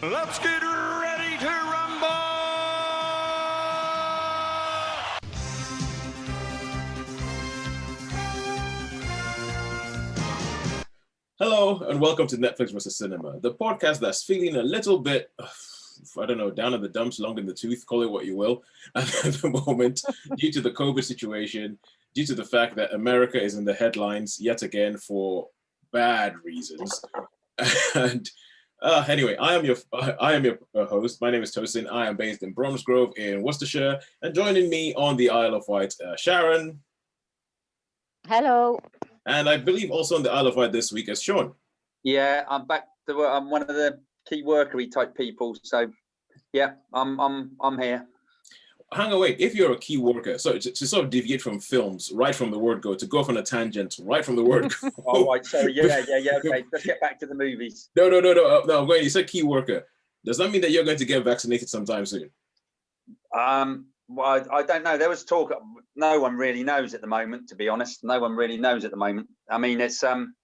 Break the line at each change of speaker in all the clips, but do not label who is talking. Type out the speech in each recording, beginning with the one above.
Let's get ready to rumble!
Hello, and welcome to Netflix vs. Cinema, the podcast that's feeling a little bit, I don't know, down in the dumps, long in the tooth, call it what you will, at the moment, due to the COVID situation, due to the fact that America is in the headlines yet again for bad reasons. And anyway, I am your host. My name is Tosin. I am based in Bromsgrove in Worcestershire, and joining me on the Isle of Wight, Sharon.
Hello.
And I believe also on the Isle of Wight this week is Shaun.
Yeah, I'm back to work. I'm one of the key workery type people. So, yeah, I'm here.
Hang away. If you're a key worker, so to sort of deviate from films right from the word go, to go off on a tangent right from the word go.
Oh, right. Sorry. Yeah. Okay. Let's get back to the movies.
No. I'm going. You said key worker. Does that mean that you're going to get vaccinated sometime soon?
Well, I don't know. There was talk. No one really knows at the moment, to be honest. No one really knows at the moment. I mean, it's I'm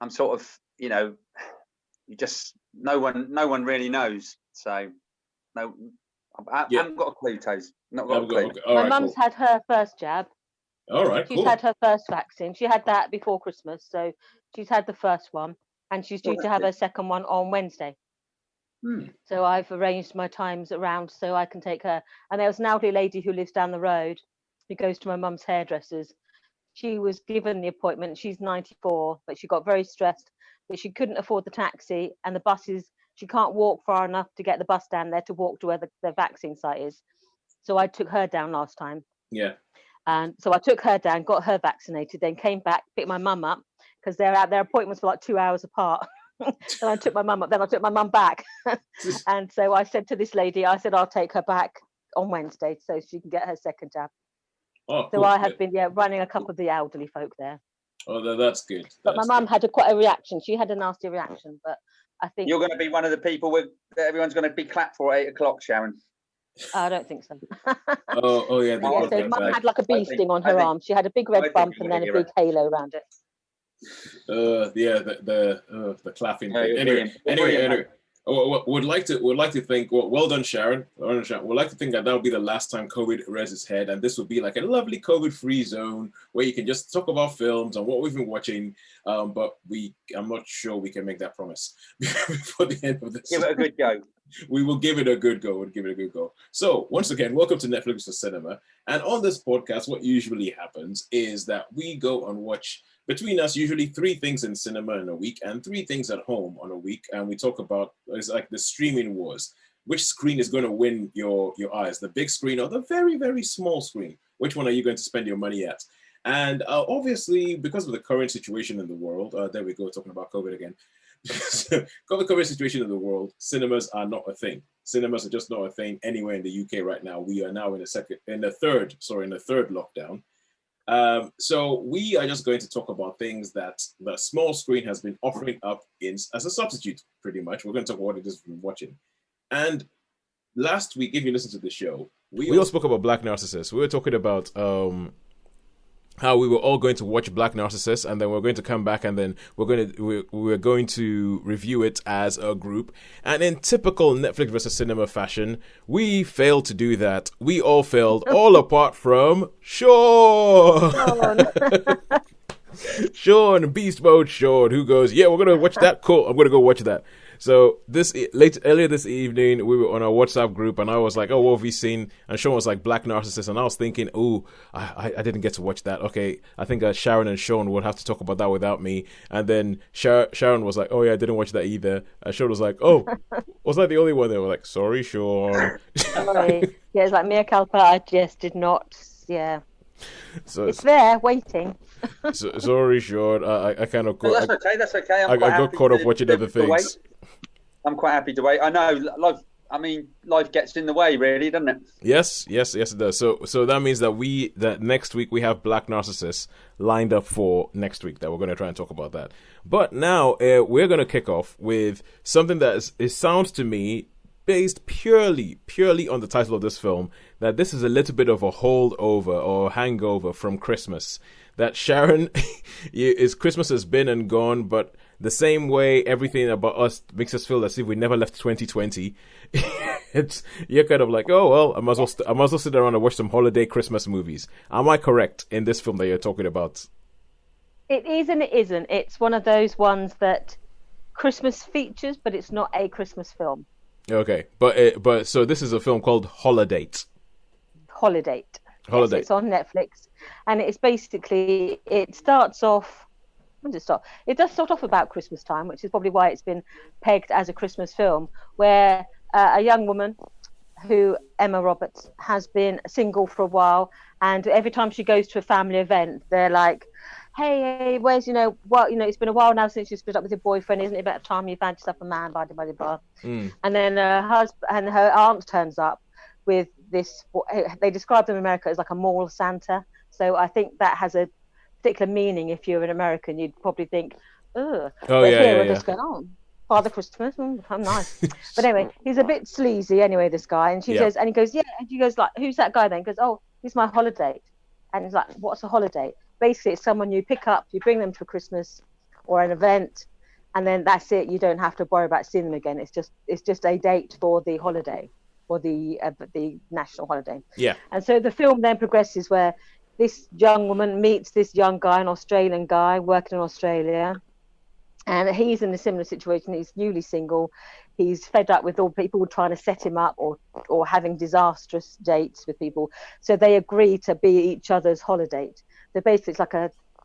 sort of, you just no one really knows. So no, I haven't got a clue, Toes. Not got a clue.
Okay.
My mum's had her first jab.
All right,
She's had her first vaccine. She had that before Christmas, so she's had the first one, and she's due to have her second one on Wednesday. So I've arranged my times around so I can take her. And there was an elderly lady who lives down the road who goes to my mum's hairdressers. She was given the appointment. She's 94, but she got very stressed that she couldn't afford the taxi and the buses. She can't walk far enough to get the bus down there to walk to where the vaccine site is. So I took her down last time.
Yeah.
And so I took her down, got her vaccinated, then came back, picked my mum up because their appointments were like 2 hours apart. And I took my mum up, then I took my mum back. And so I said to this lady, I said, I'll take her back on Wednesday so she can get her second jab.
Oh,
so
cool.
I have been running a couple of the elderly folk there.
Oh, that's good.
But my mum had quite a reaction. She had a nasty reaction, but I think...
You're going to be one of the people that everyone's going to be clapped for at 8 o'clock, Sharon.
I don't think so.
Oh yeah.
So mum had like a bee sting on her arm. She had a big red bump and then a big halo around it.
The clapping thing. Anyway. Would like to think. Well done, Sharon. Would like to think that will be the last time COVID rears its head, and this would be like a lovely COVID-free zone where you can just talk about films and what we've been watching. But I'm not sure we can make that promise before the end of this.
Give it a good go.
We will give it a good go. We'll give it a good go. So once again, welcome to Netflix for Cinema. And on this podcast, what usually happens is that we go and watch, between us, usually 3 things in cinema in a week and 3 things at home on a week. And we talk about, it's like the streaming wars. Which screen is going to win your eyes? The big screen or the very, very small screen? Which one are you going to spend your money at? And obviously, because of the current situation in the world, there we go, talking about COVID again. Because of the current situation in the world, cinemas are not a thing. Cinemas are just not a thing anywhere in the UK right now. We are now in the third lockdown. So we are just going to talk about things that the small screen has been offering up as a substitute, pretty much. We're going to talk about what it is we've been watching. And last week, if you listen to the show, we all spoke about Black Narcissus. We were talking about how we were all going to watch Black Narcissus, and then we're going to come back, and then we're going to review it as a group. And in typical Netflix versus cinema fashion, we failed to do that. We all failed, all apart from Shaun. Shaun, Beast Mode Shaun, who goes, yeah, we're gonna watch that. Cool, I'm gonna go watch that. So earlier this evening, we were on our WhatsApp group, and I was like, "Oh, what have we seen?" And Shaun was like, "Black Narcissus," and I was thinking, "Oh, I didn't get to watch that." Okay, I think Sharon and Shaun would have to talk about that without me. And then Sharon was like, "Oh yeah, I didn't watch that either." And Shaun was like, "Oh, was I the only one?" They were like, "Sorry, Shaun."
Sorry. Yeah, it's like mea culpa. I just did not. Yeah. So it's there waiting.
Sorry, Shaun. I kind of.
That's okay. I
got caught up watching other things.
I'm quite happy to wait. I know life gets in the way, really, doesn't it?
Yes, it does. So that means that next week we have Black Narcissus lined up for next week. That we're going to try and talk about that. But now we're going to kick off with something that it sounds to me, based purely on the title of this film, that this is a little bit of a holdover or hangover from Christmas. That Sharon, Christmas has been and gone, but
the same way everything about us makes us feel as if we never left 2020. You're kind of like, oh well, I might as well sit around and watch some holiday Christmas movies. Am I correct in this film that you're talking about?
It is and it isn't. It's one of those ones that Christmas features, but it's not a Christmas film.
Okay, but so this is a film called Holidate.
Holidate.
Holidate.
Yes, it's on Netflix, and it's basically, it starts off. When does it start? It does start off about Christmas time, which is probably why it's been pegged as a Christmas film, where a young woman who, Emma Roberts, has been single for a while, and every time she goes to a family event, they're like, hey, where's, it's been a while now since you split up with your boyfriend, isn't it about time you found yourself a man, blah, blah, blah. And then her husband and her aunt turns up with this, they describe them in America as like a mall Santa. So I think that has a particular meaning. If you're an American, you'd probably think, ugh. Just going, oh, Father Christmas, how nice. But anyway, he's a bit sleazy anyway, this guy. And she says, and he goes, yeah. And she goes like, who's that guy then? He goes, oh, he's my holiday. And he's like, what's a holiday? Basically, it's someone you pick up, you bring them to Christmas or an event, and then that's it. You don't have to worry about seeing them again. It's just a date for the holiday, or the national holiday. Yeah. And so the film then progresses where this young woman meets this young guy, an Australian guy working in Australia, and he's in a similar situation. He's newly single. He's fed up with all people trying to set him up or having disastrous dates with people. So they agree to be each other's holiday. So basically, it's like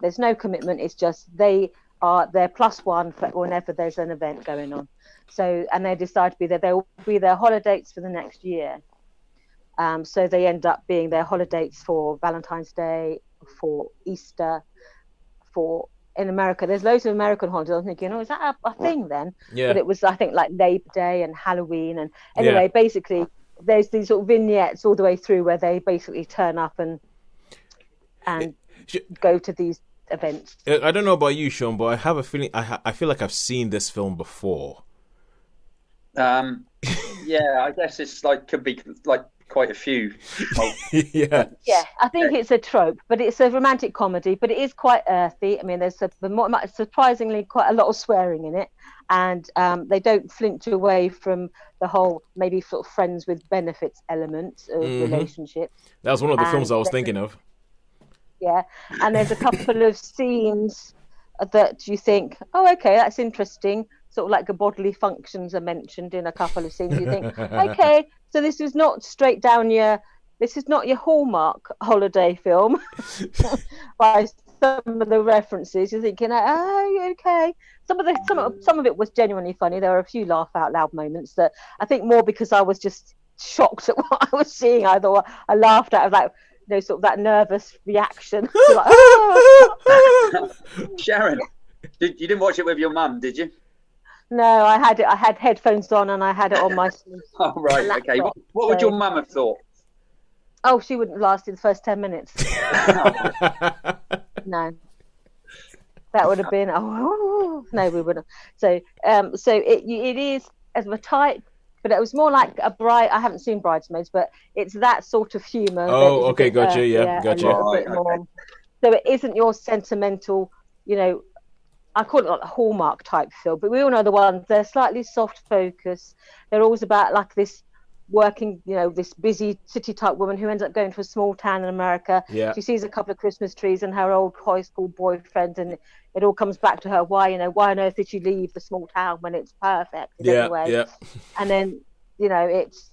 there's no commitment. It's just they're plus one for whenever there's an event going on. So, and they decide to be there. They'll be their holidays for the next year. So they end up being their holidays for Valentine's Day, for Easter, in America. There's loads of American holidays. I'm thinking, is that a thing then? Yeah. But it was, I think, like Labor Day and Halloween. And anyway, basically, there's these sort of vignettes all the way through where they basically turn up and go to these events.
I don't know about you, Shaun, but I have a feeling I feel like I've seen this film before.
I guess it's like could be like quite a few.
Yeah, I think it's a trope, but it's a romantic comedy, but it is quite earthy. I mean, there's surprisingly quite a lot of swearing in it, and they don't flinch away from the whole maybe sort of friends with benefits element of relationships.
That was one of the films I was thinking of.
Yeah, and there's a couple of scenes that you think, oh, okay, that's interesting. Sort of like the bodily functions are mentioned in a couple of scenes. You think, okay, so this is not this is not your Hallmark holiday film. By some of the references, you're thinking, oh, okay. Some of it was genuinely funny. There were a few laugh out loud moments that I think more because I was just shocked at what I was seeing. I thought I laughed at. I was like, sort of that nervous reaction. Like, oh!
Sharon, you didn't watch it with your mum, did you?
No, I had headphones on and I had it on my
oh, right, okay. What would your mum have thought?
Oh, she wouldn't have lasted the first 10 minutes. No. That would have been, no, we wouldn't. So it is as of a type, but it was more like a bride. I haven't seen Bridesmaids, but it's that sort of humour.
Oh, okay, gotcha. Gotcha.
Right, okay. So it isn't your sentimental, I call it like a Hallmark type film, but we all know the ones. They're slightly soft focus. They're always about like this working, this busy city type woman who ends up going to a small town in America. Yeah. She sees a couple of Christmas trees and her old high school boyfriend, and it all comes back to her. Why on earth did she leave the small town when it's perfect? Anyway. Yeah. And then, it's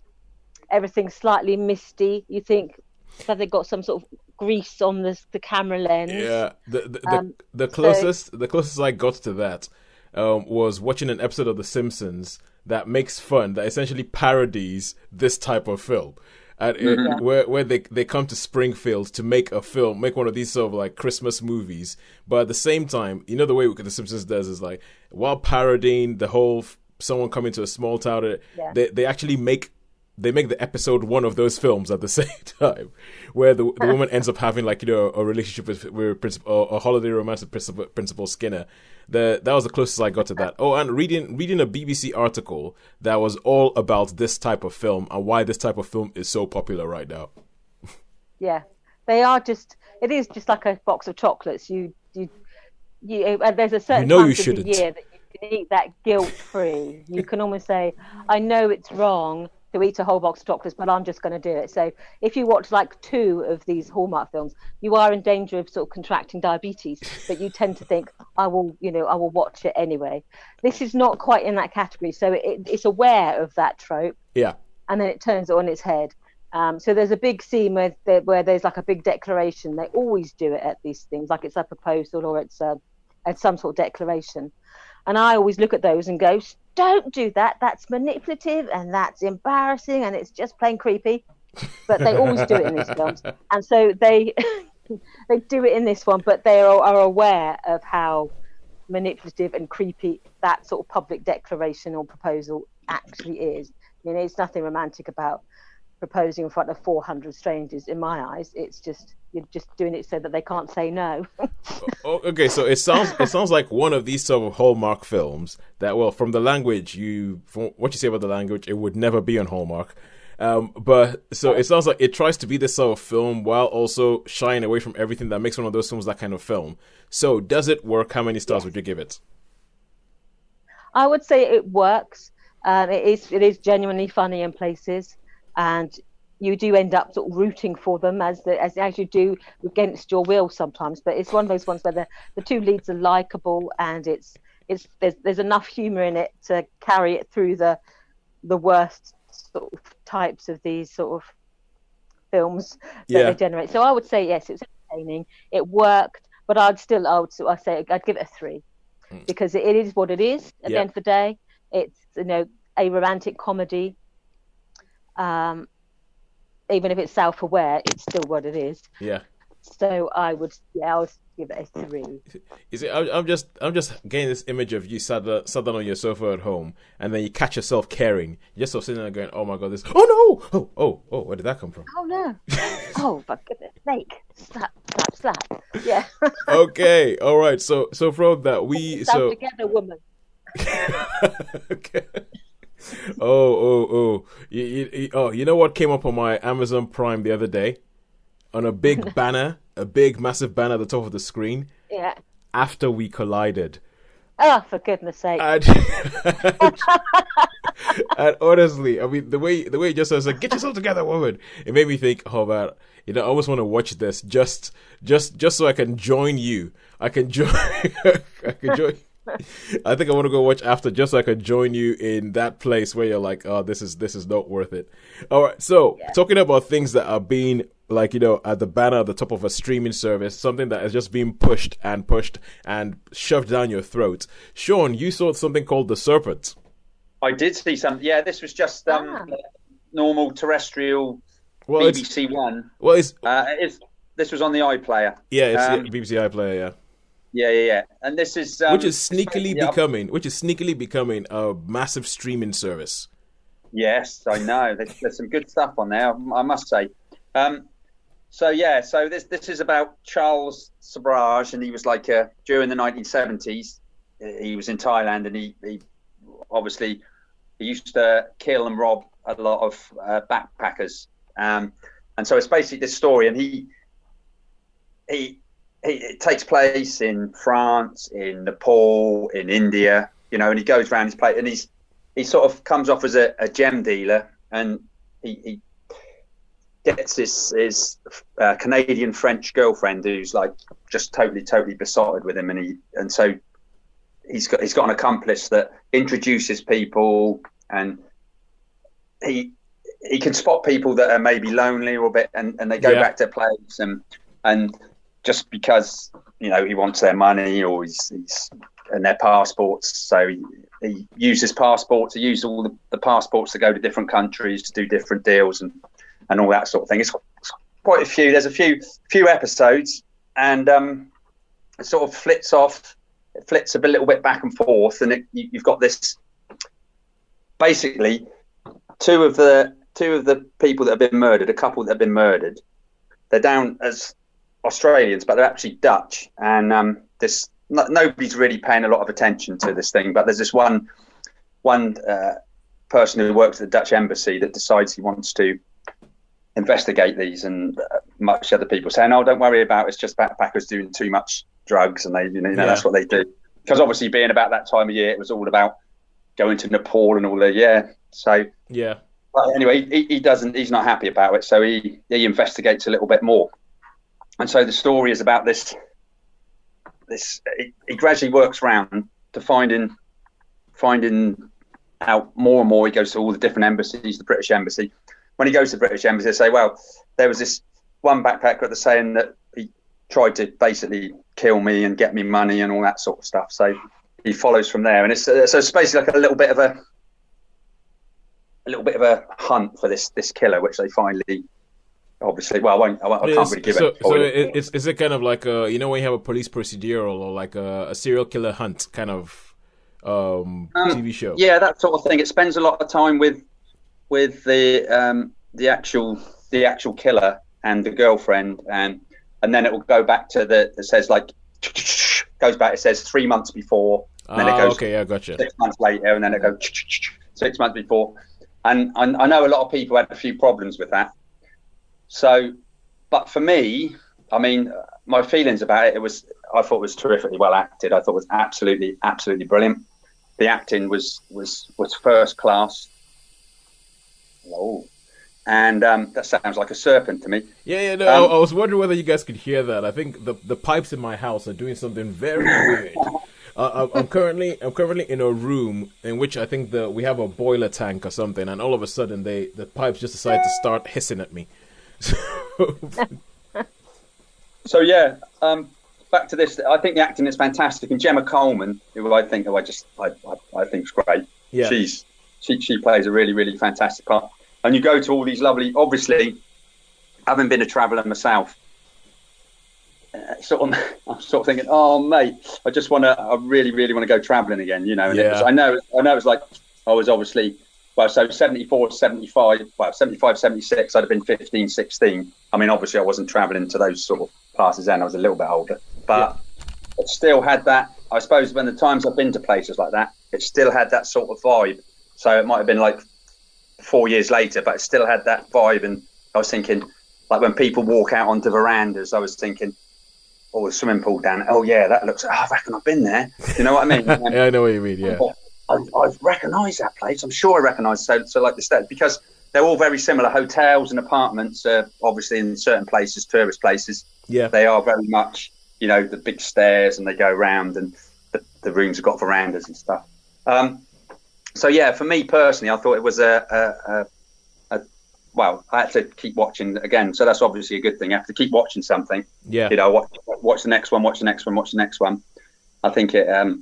everything slightly misty. You think that they got some sort of grease on the camera lens.
Yeah. The closest I got to that was watching an episode of The Simpsons that makes fun, that essentially parodies this type of film. And where they come to Springfield to make one of these sort of like Christmas movies, but at the same time, the way The Simpsons does is like, while parodying the whole someone coming to a small town, they actually make the episode one of those films at the same time, where the woman ends up having like a relationship with a holiday romance with Principal Skinner. That was the closest I got to that. Oh, and reading a BBC article that was all about this type of film and why this type of film is so popular right now.
Yeah, they are it is just like a box of chocolates. You there's a certain time of the year that can eat that guilt-free. You can almost say, I know it's wrong to eat a whole box of chocolates, but I'm just going to do it. So if you watch like 2 of these Hallmark films, you are in danger of sort of contracting diabetes, but you tend to think, I will watch it anyway. This is not quite in that category. So it's aware of that trope.
Yeah.
And then it turns it on its head. So there's a big scene where there's like a big declaration. They always do it at these things, like it's a proposal or it's some sort of declaration. And I always look at those and go, don't do that. That's manipulative and that's embarrassing and it's just plain creepy. But they always do it in these films. And so they do it in this one, but they are aware of how manipulative and creepy that sort of public declaration or proposal actually is. It's nothing romantic about proposing in front of 400 strangers in my eyes. It's just you're just doing it so that they can't say no.
Okay, so it sounds like one of these sort of Hallmark films that, well, from the language from what you say about the language, it would never be on Hallmark. But so it sounds like it tries to be this sort of film while also shying away from everything that makes one of those films that kind of film. So does it work? How many stars would you give it?
I would say it works. It is genuinely funny in places, and you do end up sort of rooting for them as you do against your will sometimes. But it's one of those ones where the 2 leads are likable, and there's enough humour in it to carry it through the worst sort of types of these sort of films that they generate. So I would say yes, it's entertaining. It worked, but I'd say I'd give it a 3 because it is what it is. At the end of the day, it's a romantic comedy. Even if it's self-aware, it's still what it is. Yeah. So I would give it a 3.
You see, I'm just getting this image of you sat down on your sofa at home, and then you catch yourself caring. You're just sort of sitting there going, "Oh my god, this! Oh no! Oh! Where did that come from?
Oh no! Oh, for goodness sake! Slap! Yeah.
Okay, all right. So from that we
together, woman.
Okay. You know what came up on my Amazon Prime the other day? On a big banner, a big massive banner at the top of the screen.
Yeah.
After We Collided.
Oh, for goodness sake.
And honestly, I mean, the way it just says, like, get yourself together, woman. It made me think, oh man, I almost want to watch this just so I can join you. I can join. I think I want to go watch After just so I can join you in that place where you're like, oh, this is not worth it. All right, so talking about things that are being like, at the banner at the top of a streaming service, something that is just being pushed and shoved down your throat. Shaun, you saw something called The Serpent.
I did see some. Yeah, this was just normal terrestrial BBC One.
Well,
this was on the iPlayer.
Yeah, it's BBC iPlayer. Yeah.
Yeah. And this is
which is sneakily becoming a massive streaming service.
Yes, I know. There's some good stuff on there, I must say. So this is about Charles Sabraj, and he was like during the 1970s. He was in Thailand, and he obviously used to kill and rob a lot of backpackers. And so it's basically this story, and it takes place in France, in Nepal, in India, and he goes around his place, and he sort of comes off as a gem dealer, and he gets his Canadian French girlfriend who's like just totally besotted with him, and so he's got an accomplice that introduces people, and he can spot people that are maybe lonely or a bit, and they go back to their place, and just because he wants their money or he's and their passports, so he uses passports. He uses all the passports to go to different countries to do different deals and all that sort of thing. It's quite a few. There's a few episodes, and it sort of flits off. It flits a little bit back and forth, and you've got this. Basically, two of the people that have been murdered, a couple that have been murdered, they're down as Australians, but they're actually Dutch, and nobody's really paying a lot of attention to this thing. But there's this one person who works at the Dutch embassy that decides he wants to investigate these, and much other people saying, "Oh, don't worry about it. It's just backpackers doing too much drugs," and they, that's what they do. because obviously being about that time of year, it was all about going to Nepal and all that. So
yeah.
But anyway, he's not happy about it, so he investigates a little bit more. And so the story is about this. He gradually works around to finding out more and more. He goes to all the different embassies, the British embassy. When he goes to the British embassy, they say, well, there was this one backpacker that's saying that he tried to basically kill me and get me money and all that sort of stuff. So he follows from there, and it's basically like a little bit of a hunt for this killer, which they finally, obviously, well, I can't really give it.
So is it kind of like when you have a police procedural or like a serial killer hunt kind of TV show?
Yeah, that sort of thing. It spends a lot of time with the actual killer and the girlfriend, and then it will go back to it says like goes back. It says 3 months before, and then it goes
okay, yeah, gotcha.
6 months later, and then it goes 6 months before. And I know a lot of people had a few problems with that. So, but for me, I mean, my feelings about it, I thought it was terrifically well acted. I thought it was absolutely brilliant. The acting was first class. Oh, and that sounds like a serpent to me.
Yeah. No, I was wondering whether you guys could hear that. I think the pipes in my house are doing something very weird. I'm currently in a room in which I think we have a boiler tank or something, and all of a sudden the pipes just decide to start hissing at me.
So yeah, back to this. I think the acting is fantastic, and Gemma Coleman, who I think is great. Yeah, she plays a really, really fantastic part. And you go to all these lovely, obviously, having been a traveller myself. I'm sort of thinking, oh mate, I really, really want to go travelling again, And
yeah.
I know it's like I was obviously, well, so 74, 75, well, 75, 76, I'd have been 15, 16. I mean, obviously I wasn't travelling to those sort of classes then, I was a little bit older, but it still had that, I suppose when the times I've been to places like that, it still had that sort of vibe. So it might have been like 4 years later, but it still had that vibe. And I was thinking, like when people walk out onto verandas, I was thinking, oh, a swimming pool down. Oh yeah, that looks. Oh, I reckon I've been there. You know what I mean?
Yeah, I know what you mean. Yeah,
I've recognised that place. I'm sure I recognise. So like the state, because they're all very similar. Hotels and apartments, obviously in certain places, tourist places.
Yeah,
they are very much. The big stairs, and they go around, and the rooms have got verandas and stuff. So yeah, for me personally, I thought it was well, I had to keep watching again, so that's obviously a good thing. You have to keep watching something.
Yeah.
Watch the next one, watch the next one, watch the next one. I think for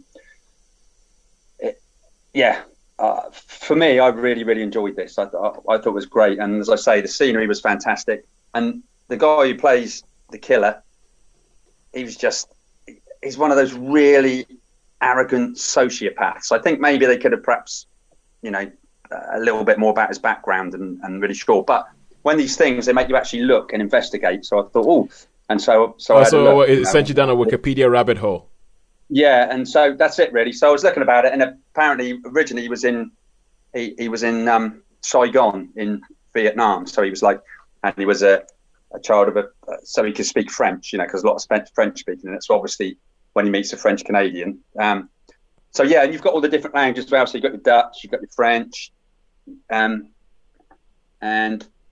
me, I really, really enjoyed this. I thought it was great, and as I say, the scenery was fantastic. And the guy who plays the killer, he's one of those really arrogant sociopaths. I think maybe they could have perhaps, a little bit more about his background and really sure. But when these things, they make you actually look and investigate. So I thought,
it sent you down a Wikipedia rabbit hole.
Yeah, and so that's it really. So I was looking about it, and apparently originally he was in Saigon in Vietnam. So he was and he was a child of so he could speak French, because a lot of French speaking in it. So obviously when he meets a French Canadian. So yeah, and you've got all the different languages as well. So you've got your Dutch, you've got your French, and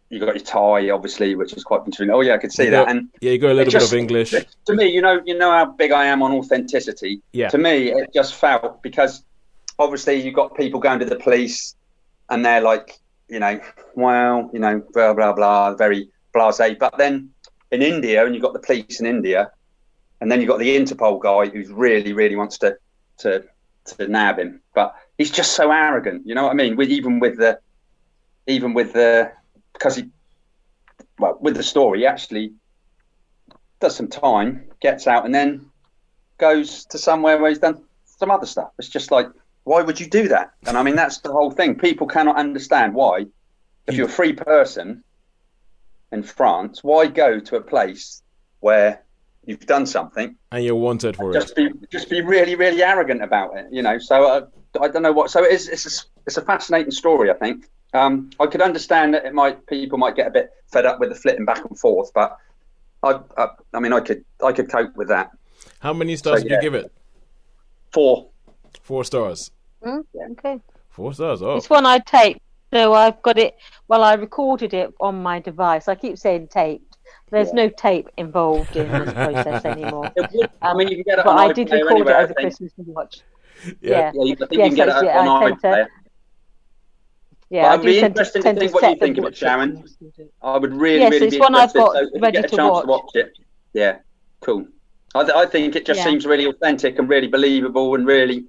you got your Thai, obviously, which is quite interesting. Oh yeah, I could see that. And
you got a little bit of English.
To me, you know how big I am on authenticity.
Yeah.
To me, it just felt, because obviously you've got people going to the police, and they're like, blah blah blah, very blasé. But then in India, and you've got the police in India, and then you've got the Interpol guy who's really, really wants to nab him, but he's just so arrogant. You know what I mean? Because with the story, he actually does some time, gets out, and then goes to somewhere where he's done some other stuff. It's just like, why would you do that? And I mean, that's the whole thing. People cannot understand why, if you're a free person in France, why go to a place where you've done something
and you're wanted for
it? Just be really, really arrogant about it, So I don't know what. So it's a fascinating story, I think. I could understand that people might get a bit fed up with the flitting back and forth, but I mean, I could cope with that.
How many stars did you give it?
4.
4 stars.
Okay.
4 stars. Oh,
It's one I taped, so I've got it. Well, I recorded it on my device. I keep saying taped. There's no tape involved in this process anymore.
I mean, you can get it
But
on
I did
iPlayer
record
anywhere,
it
I
over
think.
Christmas to watch.
yeah.
Yeah, I think you can get it
I
on
tend to.
iPlayer.
Yeah,
But
I
I'd
do
be
tend to
interested to think what
set
you think
the
of it,
watch
Sharon.
it.
I would really,
Yes,
really
it's
be
one I've
interested.
got
So if you
ready
get a
to
chance to
watch.
watch it, yeah, cool. I think it just seems really authentic and really believable and really,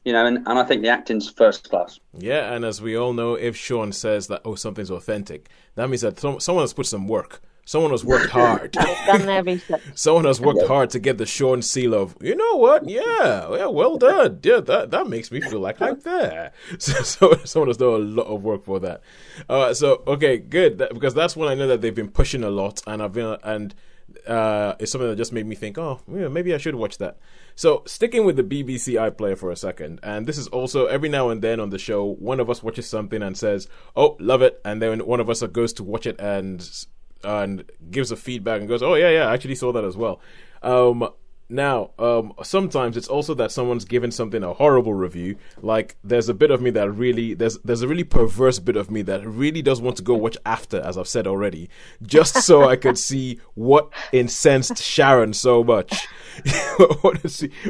and I think the acting's first class.
Yeah, and as we all know, if Shaun says that, something's authentic, that means that someone has put some work. Someone has worked hard.
Done their research.
Someone has worked hard to get the Shaun seal of, you know what? Yeah, well done. Yeah, that makes me feel like I'm there. So someone has done a lot of work for that. Okay, good. Because that's when I know that they've been pushing a lot, and it's something that just made me think, maybe I should watch that. So sticking with the BBC iPlayer for a second, and this is also every now and then on the show, one of us watches something and says, "Oh, love it," and then one of us goes to watch it and gives a feedback and goes, "Oh yeah, I actually saw that as well." Now, sometimes it's also that someone's given something a horrible review. Like there's a bit of me that really there's a really perverse bit of me that really does want to go watch after, as I've said already, just so I could see what incensed Sharon so much.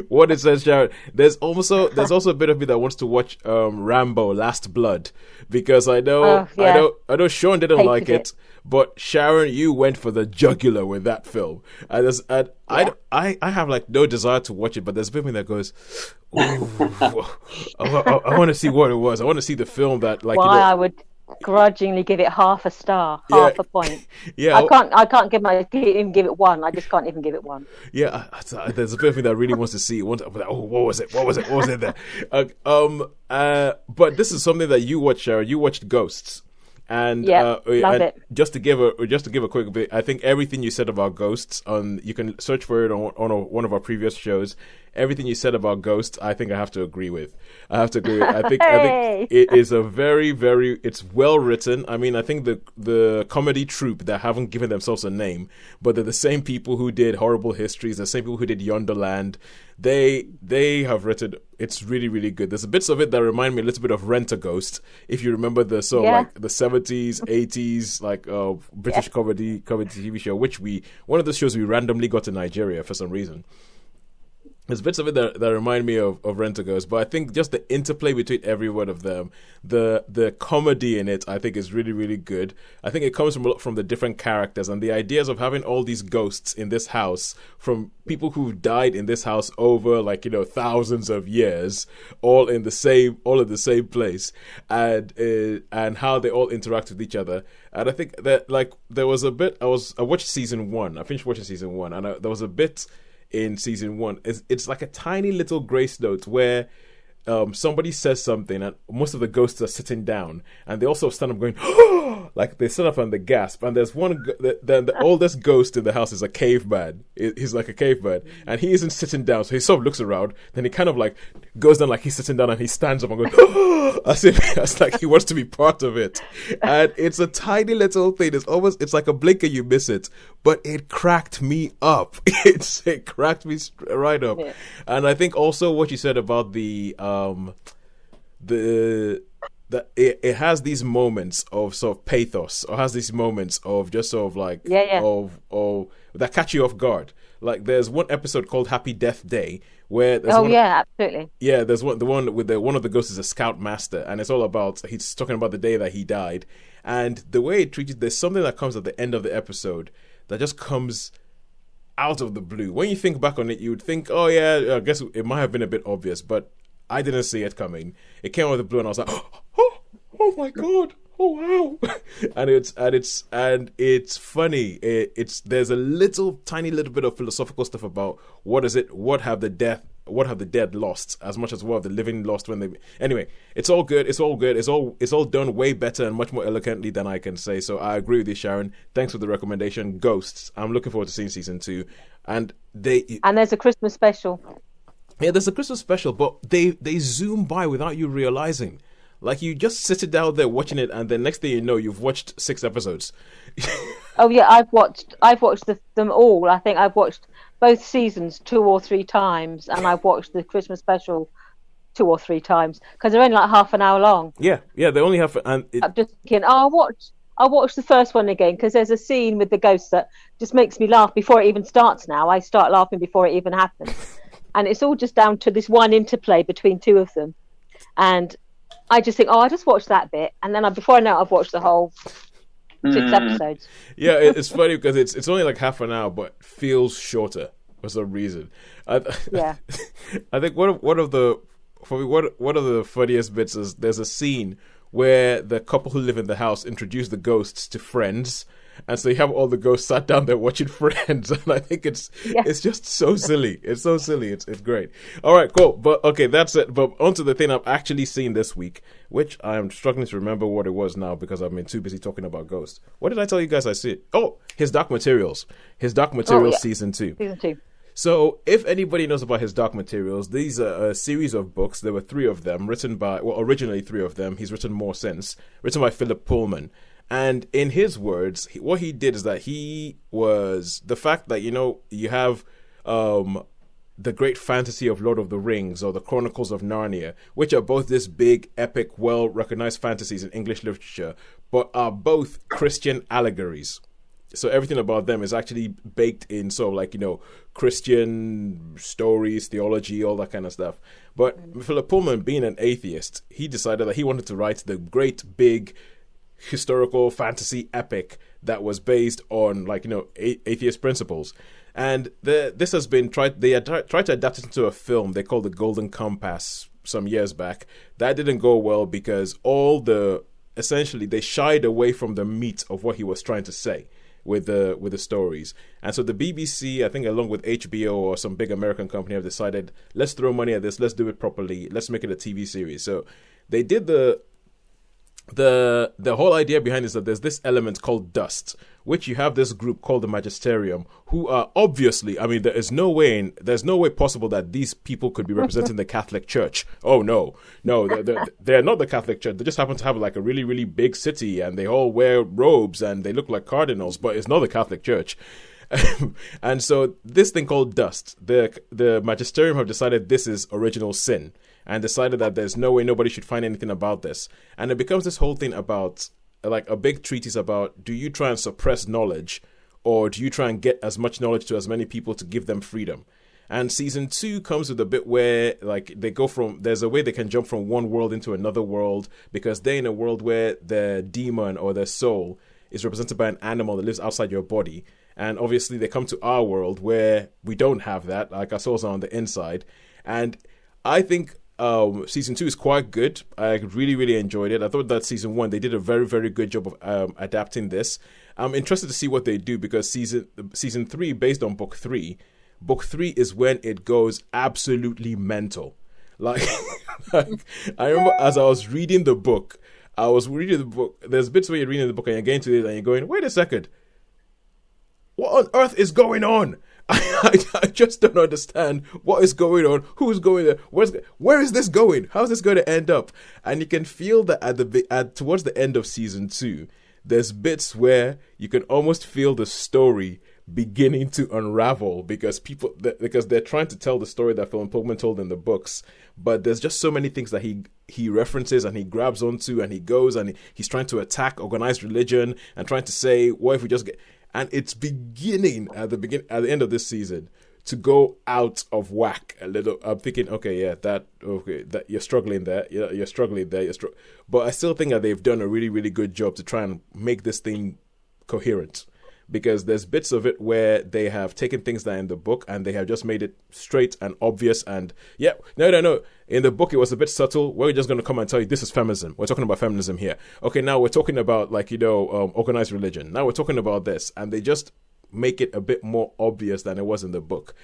what incensed Sharon. There's also a bit of me that wants to watch Rambo: Last Blood, because I know Shaun didn't like it. But Sharon, you went for the jugular with that film, I have like no desire to watch it, but there's a bit of me that goes, I want to see what it was. I want to see the film that like.
I would grudgingly give it half a star, half a point.
Yeah,
I can't even give it 1. I just can't even give it 1.
Yeah, there's a bit of me that really wants to see. What was it? What was it there? But this is something that you watched, Sharon. You watched Ghosts. And
love it.
Just to give a quick bit, I think everything you said about Ghosts you can search for it on one of our previous shows. Everything you said about Ghosts, I think I have to agree with. I think it is a very, very, it's well written. I mean, I think the comedy troupe that haven't given themselves a name, but they're the same people who did Horrible Histories, the same people who did Yonderland. They have written. It's really, really good. There's bits of it that remind me a little bit of Rent-A-Ghost, if you remember the like the 70s, 80s like British comedy TV show, which one of the shows we randomly got in Nigeria for some reason. There's bits of it that remind me of Rent-A-Ghost, but I think just the interplay between every one of them, the comedy in it, I think is really, really good. I think it comes from the different characters and the ideas of having all these ghosts in this house from people who've died in this house over thousands of years, all in the same place, and how they all interact with each other. And I think that there was a bit. I watched season 1. I finished watching season 1, and there was a bit in season 1. It's like a tiny little grace note where somebody says something and most of the ghosts are sitting down and they also stand up going like they sit up and they gasp, and there's one the oldest ghost in the house is a caveman. He's like a caveman and he isn't sitting down, so he sort of looks around, then he kind of like goes down like he's sitting down and he stands up and goes as like he wants to be part of it. And it's a tiny little thing. It's like a blink and you miss it, but it cracked me up. It cracked me right up. Yeah. And I think also what you said about it has these moments of sort of pathos, or has these moments of just sort of like of that catch you off guard. Like there's one episode called Happy Death Day where there's
absolutely.
Yeah, there's one with one of the ghosts is a scoutmaster, and it's all about, he's talking about the day that he died, and the way it treats it, there's something that comes at the end of the episode that just comes out of the blue. When you think back on it, you would think, oh yeah, I guess it might have been a bit obvious, but I didn't see it coming. It came out of the blue, and I was like, oh my god, oh wow! and it's funny. There's a tiny little bit of philosophical stuff about what have the dead lost as much as what have the living lost when they. Anyway, it's all good. It's all done way better and much more eloquently than I can say. So I agree with you, Sharon. Thanks for the recommendation. Ghosts. I'm looking forward to seeing season 2, and
there's a Christmas special.
Yeah, there's a Christmas special, but they zoom by without you realizing. Like you just sit it down there watching it, and then next thing you know, you've watched 6 episodes.
Oh yeah, I've watched them all. I think I've watched both seasons 2 or 3 times, and I've watched the Christmas special 2 or 3 times because they're only like half an hour long.
Yeah, they only have. And
I'm just thinking, I'll watch the first one again because there's a scene with the ghost that just makes me laugh before it even starts. Now I start laughing before it even happens, and it's all just down to this one interplay between 2 of them, and I just think, I just watched that bit, and then before I know it, I've watched the whole 6 episodes.
Yeah, it's funny because it's only like half an hour, but feels shorter for some reason.
Yeah,
I think one of the funniest bits is there's a scene where the couple who live in the house introduce the ghosts to Friends. And so you have all the ghosts sat down there watching Friends, and I think it's just so silly. It's so silly. It's great. All right, cool. But okay, that's it. But onto the thing I've actually seen this week, which I'm struggling to remember what it was now because I've been too busy talking about ghosts. What did I tell you guys I see? Oh, His Dark Materials. His Dark Materials season 2.
Season 2.
So, if anybody knows about His Dark Materials, these are a series of books. There were 3 of them, originally 3 of them. He's written more since, written by Philip Pullman. And in his words, what he did is that he was the fact that, you have the great fantasy of Lord of the Rings or the Chronicles of Narnia, which are both this big, epic, well-recognized fantasies in English literature, but are both Christian allegories. So everything about them is actually baked in sort of like, Christian stories, theology, all that kind of stuff. But Philip Pullman, being an atheist, he decided that he wanted to write the great, big, historical fantasy epic that was based on atheist principles. And this has been tried to adapt it into a film they called The Golden Compass some years back. That didn't go well because essentially they shied away from the meat of what he was trying to say with the stories. And so the BBC, I think along with HBO or some big American company, have decided, let's throw money at this, let's do it properly, let's make it a TV series. So they did the whole idea behind it is that there's this element called dust, which you have this group called the Magisterium, who are obviously, there's no way possible that these people could be representing the Catholic Church. Oh no, they're not the Catholic Church. They just happen to have like a really, really big city, and they all wear robes and they look like cardinals, but it's not the Catholic Church. And so this thing called dust, the Magisterium have decided this is original sin, and decided that there's no way nobody should find anything about this. And it becomes this whole thing about, like, a big treatise about, do you try and suppress knowledge, or do you try and get as much knowledge to as many people to give them freedom? And season 2 comes with a bit where, like, there's a way they can jump from one world into another world, because they're in a world where their demon or their soul is represented by an animal that lives outside your body. And obviously they come to our world where we don't have that, like our souls are on the inside. And I think season 2 is quite good. I really, really enjoyed it. I thought that season 1, they did a very, very good job of adapting this. I'm interested to see what they do, because season 3, based on book 3 is when it goes absolutely mental. Like, I remember as I was reading the book, there's bits where you're reading the book and you're getting to it and you're going, wait a second, what on earth is going on? I just don't understand what is going on. Who's going there? Where is this going? How is this going to end up? And you can feel that towards the end of season 2, there's bits where you can almost feel the story beginning to unravel, because they're trying to tell the story that Philip Pullman told in the books, but there's just so many things that he references and he grabs onto, and he goes and he's trying to attack organized religion and trying to say, what if we just get... And it's beginning at the end of this season to go out of whack a little. I'm thinking, that you're struggling there. You're struggling there. But I still think that they've done a really, really good job to try and make this thing coherent. Because there's bits of it where they have taken things that are in the book and they have just made it straight and obvious. And no. In the book, it was a bit subtle. We're just going to come and tell you this is feminism. We're talking about feminism here. Okay, now we're talking about organized religion. Now we're talking about this. And they just make it a bit more obvious than it was in the book.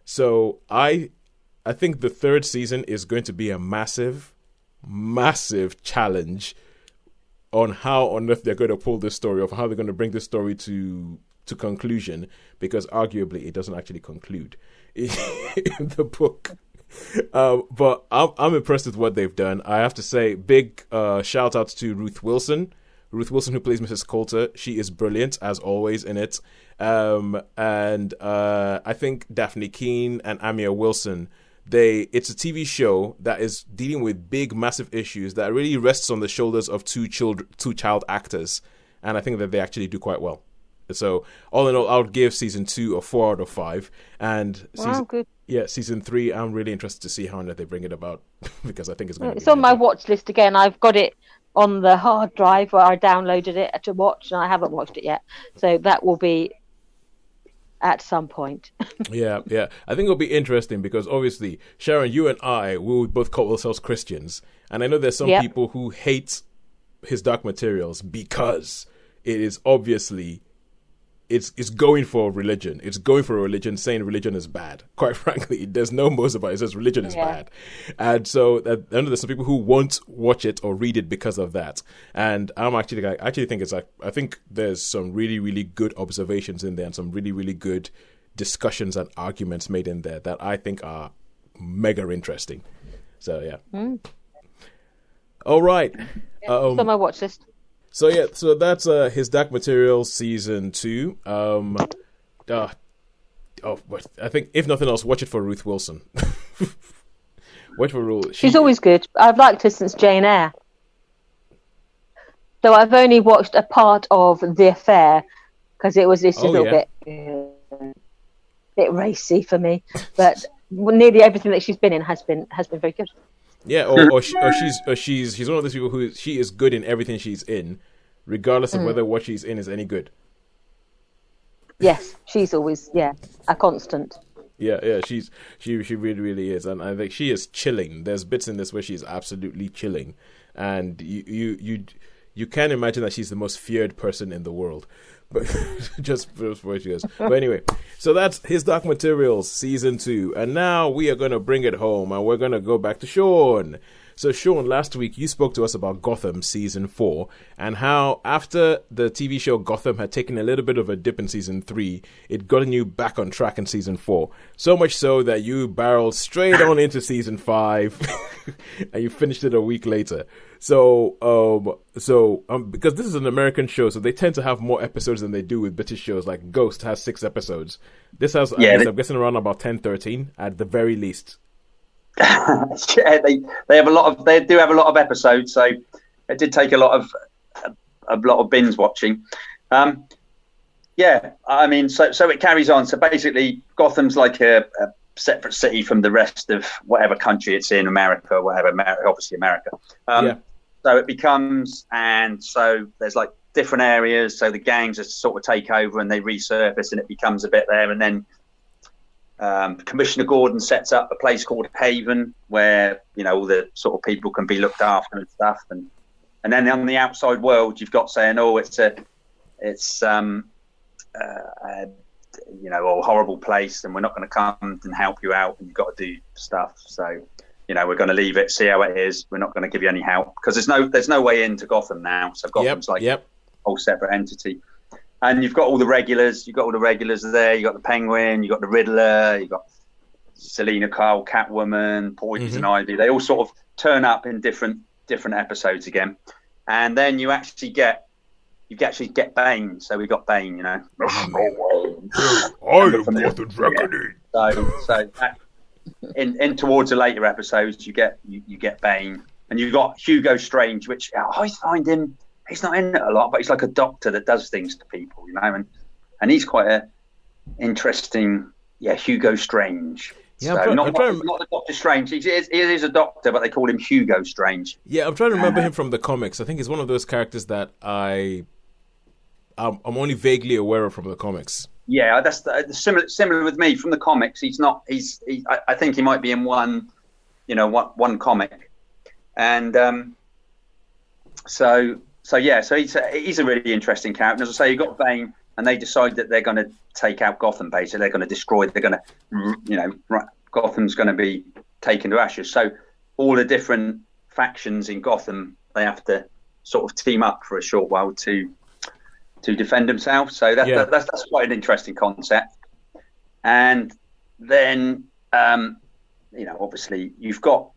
So I think the 3rd season is going to be a massive, massive challenge on how on earth they're going to pull this story off, how they're going to bring this story to conclusion, because arguably it doesn't actually conclude in the book. But I'm impressed with what they've done. I have to say, big shout out to Ruth Wilson. Ruth Wilson, who plays Mrs. Coulter, she is brilliant as always in it. And I think Daphne Keane and Amia Wilson. It's a TV show that is dealing with big, massive issues that really rests on the shoulders of two child actors, and I think that they actually do quite well. So, all in all, I would give season 2 a 4 out of 5, and season 3, I'm really interested to see how they bring it about because I think it's going to be.
It's on my watch list again. I've got it on the hard drive where I downloaded it to watch, and I haven't watched it yet. So that will be at some point.
yeah. I think it'll be interesting because obviously, Sharon, you and I, we would both call ourselves Christians. And I know there's some people who hate his Dark Materials because it is obviously, it's going for religion. It's going for a religion, saying religion is bad. Quite frankly, there's no most about it. It says religion is bad. And so I know there's some people who won't watch it or read it because of that. And I actually think it's like, I think there's some really, really good observations in there and some really, really good discussions and arguments made in there that I think are mega interesting. So, yeah. All right.
It's on my watch list.
So that's his Dark Materials season 2. I think if nothing else, watch it for Ruth Wilson. Watch for Ruth.
She's always good. I've liked her since Jane Eyre. So I've only watched a part of The Affair because it was just a little bit racy for me. But nearly everything that she's been in has been very good.
Yeah, or she's one of those people who she is good in everything she's in, regardless of whether what she's in is any good.
Yes, she's always a constant.
Yeah, she really, really is, and I think she is chilling. There's bits in this where she's absolutely chilling, and you can imagine that she's the most feared person in the world. But just for she is. But anyway, so that's his Dark Materials season 2, and now we are going to bring it home, and we're going to go back to Shaun. So Shaun, last week you spoke to us about Gotham season 4 and how after the TV show Gotham had taken a little bit of a dip in season 3, it gotten you back on track in season 4. So much so that you barreled straight on into season 5 and you finished it a week later. So because this is an American show, so they tend to have more episodes than they do with British shows. Like Ghost has 6 episodes. This has, I'm guessing, around about 10, 13 at the very least.
They have a lot of, they do have a lot of episodes, so it did take a lot of binge watching. I mean, so it carries on. So basically, Gotham's like a separate city from the rest of whatever country it's in, America or whatever, obviously America. So it becomes, and so there's like different areas. So the gangs just sort of take over and they resurface, and it becomes a bit there, and then. Commissioner Gordon sets up a place called Haven where, you know, all the sort of people can be looked after and stuff. And then on the outside world, you've got saying, oh, it's a horrible place and we're not going to come and help you out and you've got to do stuff. So, you know, we're going to leave it, see how it is. We're not going to give you any help because there's no way into Gotham now. So Gotham's a whole separate entity. And you've got all the regulars. You've got all the regulars there. You've got the Penguin. You've got the Riddler. You've got Selena Kyle, Catwoman, Poison Ivy. They all sort of turn up in different episodes again. And then you actually get Bane. So we got Bane, you know. I
have got the dragon.
So in towards the later episodes, you get Bane, and you've got Hugo Strange, which I find him. He's not in it a lot, but he's like a doctor that does things to people, you know, and he's quite a interesting, Hugo Strange. Yeah, so not the Doctor Strange. He is a doctor, but they call him Hugo Strange.
Yeah, I'm trying to remember him from the comics. I think he's one of those characters that I'm only vaguely aware of from the comics. Yeah,
that's similar with me from the comics. He's not. I think he might be in one comic, and So he's a really interesting character. As I say, you've got Bane, and they decide that they're going to take out Gotham. Basically, they're going to destroy. They're going to, Gotham's going to be taken to ashes. So all the different factions in Gotham, they have to sort of team up for a short while to defend themselves. So that's quite an interesting concept. And then obviously you've got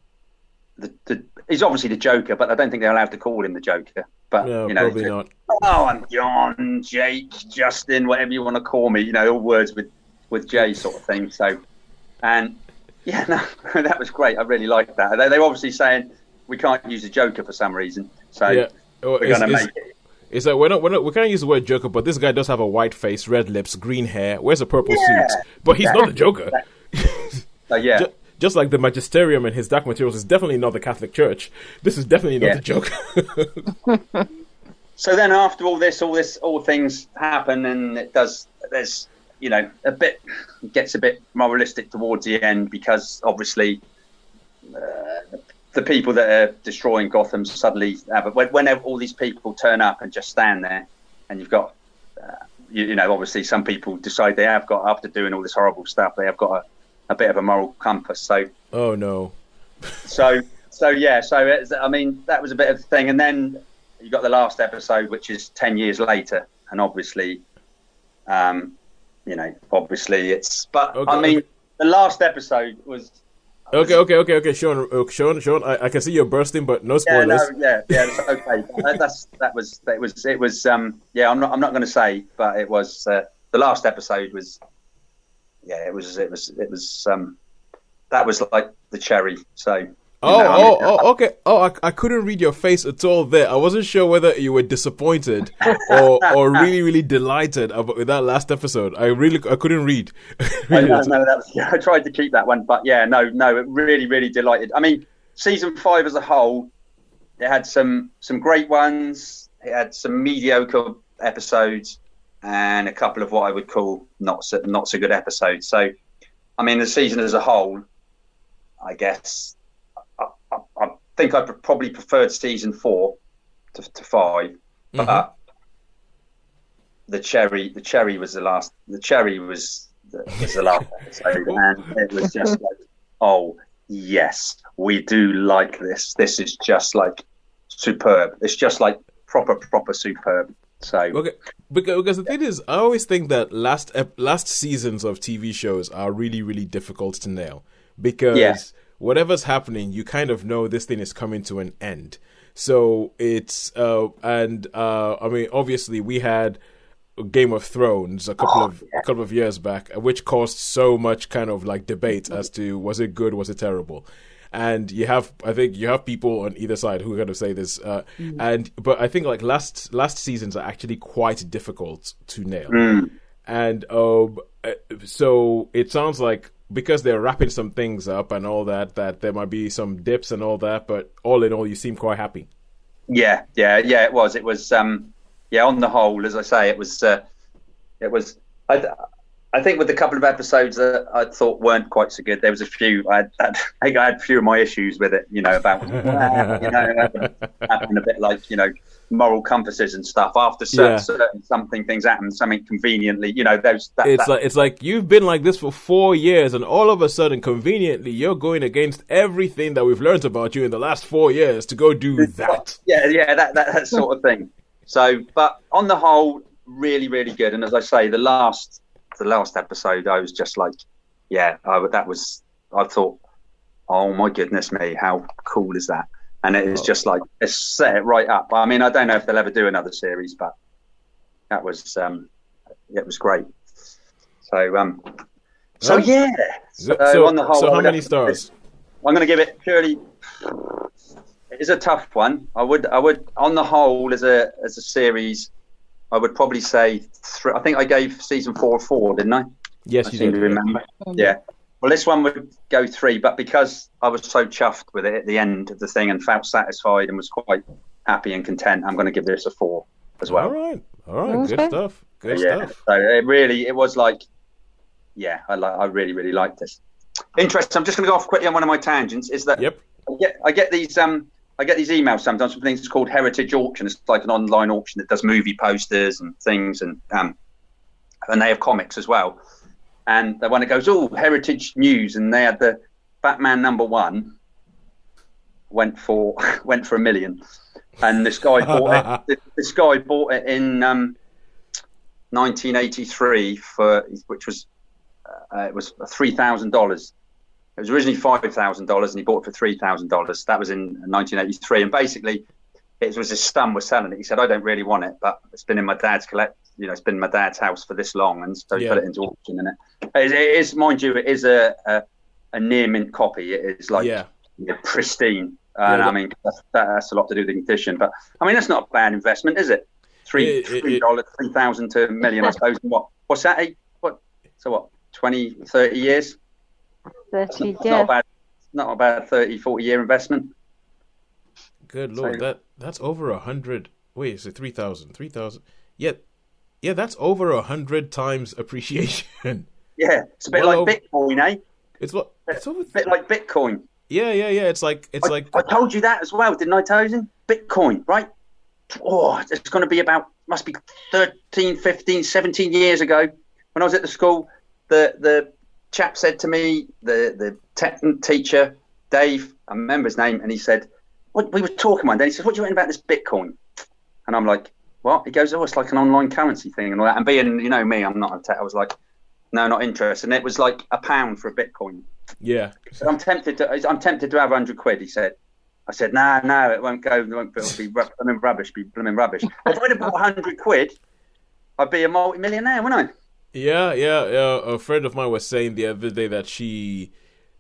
he's obviously the Joker, but I don't think they're allowed to call him the Joker. But
probably not.
Oh, I'm John, Jake, Justin, whatever you want to call me. All words with J sort of thing. So, and that was great. I really liked that. They were obviously saying we can't use the Joker for some reason. So we're going to make it.
It's like we can't use the word Joker, but this guy does have a white face, red lips, green hair, wears a purple suit, but he's not the Joker.
So yeah.
Just like the Magisterium and his Dark Materials is definitely not the Catholic Church. This is definitely not the Joker.
So then after all things happen, and there's it gets a bit moralistic towards the end, because obviously the people that are destroying Gotham suddenly when all these people turn up and just stand there, and you've got obviously some people decide they have got, after doing all this horrible stuff, they have got a bit of a moral compass. So
oh no.
so that was a bit of a thing, and then you got the last episode, which is 10 years later, and obviously it's, but okay, I mean, the last episode was
okay, Shaun, I can see you're bursting, but no spoilers.
It's okay. It was I'm not going to say, but it was the last episode was that was like the cherry. So
okay. I couldn't read your face at all there. I wasn't sure whether you were disappointed or really, really delighted with that last episode. I couldn't read.
I tried to keep that one, but it really, really delighted. I mean, season 5 as a whole, it had some great ones. It had some mediocre episodes and a couple of what I would call not so good episodes. So, I mean, the season as a whole, I guess, I think I probably preferred season 4 to 5, but the cherry was the last. The cherry was the last episode, and it was just like, oh yes, we do like this. This is just like superb. It's just like proper superb. So
okay, because the thing is, I always think that last seasons of TV shows are really, really difficult to nail, because whatever's happening, you kind of know this thing is coming to an end. So it's I mean, obviously we had Game of Thrones a couple of years back, which caused so much kind of like debate as to was it good, was it terrible. And I think you have people on either side who are going to say this, but I think like last seasons are actually quite difficult to nail, and so it sounds like, because they're wrapping some things up and all that there might be some dips and all that, but all in all, you seem quite happy.
Yeah. It was on the whole, as I say, it was. I think with a couple of episodes that I thought weren't quite so good, there was a few. I had a few of my issues with it, about having a bit like moral compasses and stuff. After certain something things happen, something conveniently,
It's like you've been like this for 4 years, and all of a sudden, conveniently, you're going against everything that we've learned about you in the last 4 years to go do that.
That sort of thing. So, but on the whole, really, really good. And as I say, the last episode, I was just like, I thought, oh my goodness me, how cool is that? And it is just like, it's set it right up. I mean, I don't know if they'll ever do another series, but that was, it was great. So on the whole,
so how many stars?
I'm going to give it purely. It's a tough one. I would on the whole, as a series, I would probably say 3. I think I gave season 4 a 4, didn't I?
Yes, you did.
I seem to remember. Yeah. Well, this one would go 3, but because I was so chuffed with it at the end of the thing and felt satisfied and was quite happy and content, I'm going to give this a 4 as well.
All right, good stuff. Good stuff.
So it was like, I really, really liked this. Interesting. I'm just going to go off quickly on one of my tangents. Is that I get these emails sometimes from things called Heritage Auction. It's like an online auction that does movie posters and things, and they have comics as well. And the one that goes, Heritage News, and they had the Batman #1 went for $1 million, and this guy bought it. This guy bought it in 1983 which was it was $3,000, It was originally $5,000, and he bought it for $3,000. That was in 1983, and basically, it was his son was selling it. He said, "I don't really want it, but it's been in my dad's it's been in my dad's house for this long," and so he put it into auction. And it is, mind you, it is a near mint copy. It is like pristine, and I mean that's a lot to do with the condition. But I mean, that's not a bad investment, is it? $3,000 to $1 million, I suppose. What's that? So 20, 30 years?
30,
Not a bad 30, 40 year investment.
Good Lord, that's over 100. Wait, is it 3,000? 3,000? Yeah, that's over 100 times appreciation.
Yeah, it's a bit like Bitcoin, eh?
It's over
a bit like Bitcoin.
Yeah. It's like
I told you that as well, didn't I, Tosin? Bitcoin, right? Oh, it's going to be must be 13, 15, 17 years ago when I was at the school. The chap said to me, the teacher, Dave, I remember his name, and he said, "What we were talking one day." He said, "What do you reckon about this Bitcoin?" And I'm like, "What?" He goes, "Oh, it's like an online currency thing and all that." And being, me, I'm not a tech. I was like, "No, not interested." And it was like £1 for a Bitcoin.
Yeah.
So I'm tempted to have 100 quid. He said. I said, no, it won't go. It'll be blooming rubbish. If I'd have bought 100 quid, I'd be a multi-millionaire, wouldn't I?
Yeah. A friend of mine was saying the other day that it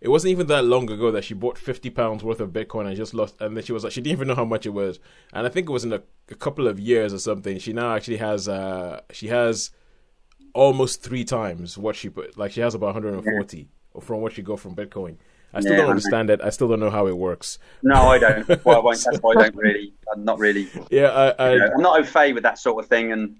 wasn't even that long ago that she bought £50 worth of Bitcoin and just lost. And then she was like, she didn't even know how much it was. And I think it was in a couple of years or something. She now actually has, she has almost 3 times what she put. Like she has about 140 from what she got from Bitcoin. I still don't understand it. I still don't know how it works.
No, I don't. Well, I won't. That's why I'm not really.
Yeah,
I'm not au fait with that sort of thing, and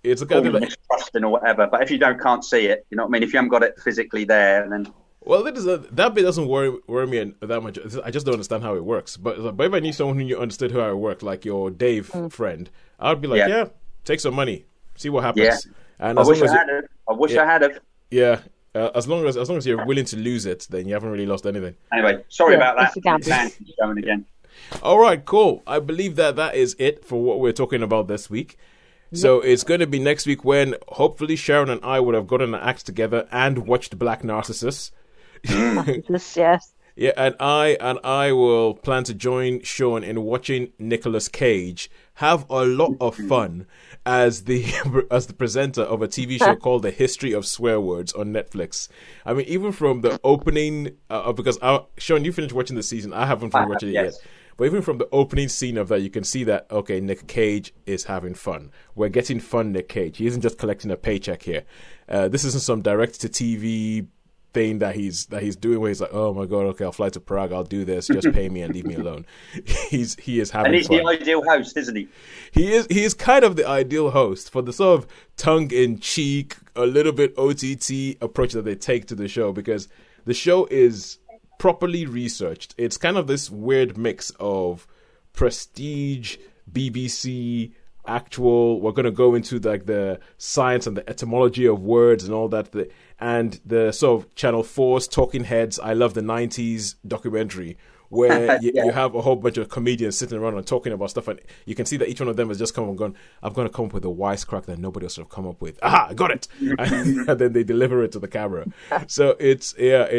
it's a kind of
mistrusting or whatever. But if you can't see it, you know what I mean. If you haven't got it physically there, then
that bit doesn't worry me that much. I just don't understand how it works. But if I knew someone who understood how it worked, like your Dave friend, I'd be like, take some money, see what happens.
Yeah. And I wish I had it.
Yeah. As long as you're willing to lose it, then you haven't really lost anything.
Anyway, sorry about that. Going again.
All right, cool. I believe that is it for what we're talking about this week. So it's going to be next week when hopefully Sharon and I would have gotten an act together and watched Black Narcissus.
Yes.
Yeah, and I will plan to join Shaun in watching Nicolas Cage have a lot of fun as the presenter of a TV show called The History of Swear Words on Netflix. I mean, even from the opening, because Shaun, you finished watching the season. I haven't finished watching it yet. But even from the opening scene of that, you can see that, okay, Nick Cage is having fun. We're getting fun Nick Cage. He isn't just collecting a paycheck here. This isn't some direct-to-TV thing that he's doing where he's like, oh my god, okay, I'll fly to Prague, I'll do this, just pay me and leave me alone. He is having fun.
And he's the ideal host, isn't he?
He is kind of the ideal host for the sort of tongue-in-cheek, a little bit OTT approach that they take to the show, because the show is properly researched. It's kind of this weird mix of prestige, BBC, actual, we're going to go into like the science and the etymology of words and all that, and the sort of Channel 4's Talking Heads, I Love the 90s documentary, where you have a whole bunch of comedians sitting around and talking about stuff, and you can see that each one of them has just come and gone, I'm going to come up with a wisecrack that nobody else have come up with. Aha, I got it! And then they deliver it to the camera. So it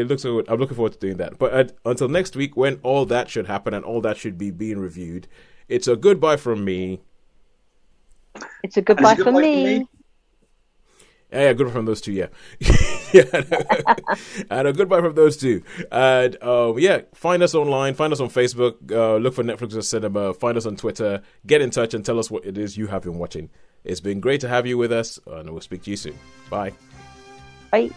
looks good. I'm looking forward to doing that. But until next week, when all that should happen and all that should be being reviewed, it's a goodbye from me.
It's a goodbye from me.
Yeah, goodbye from those two, yeah. And a goodbye from those two. And find us online, find us on Facebook, look for Netflix or Cinema, find us on Twitter, get in touch and tell us what it is you have been watching. It's been great to have you with us, and we'll speak to you soon. Bye.
Bye.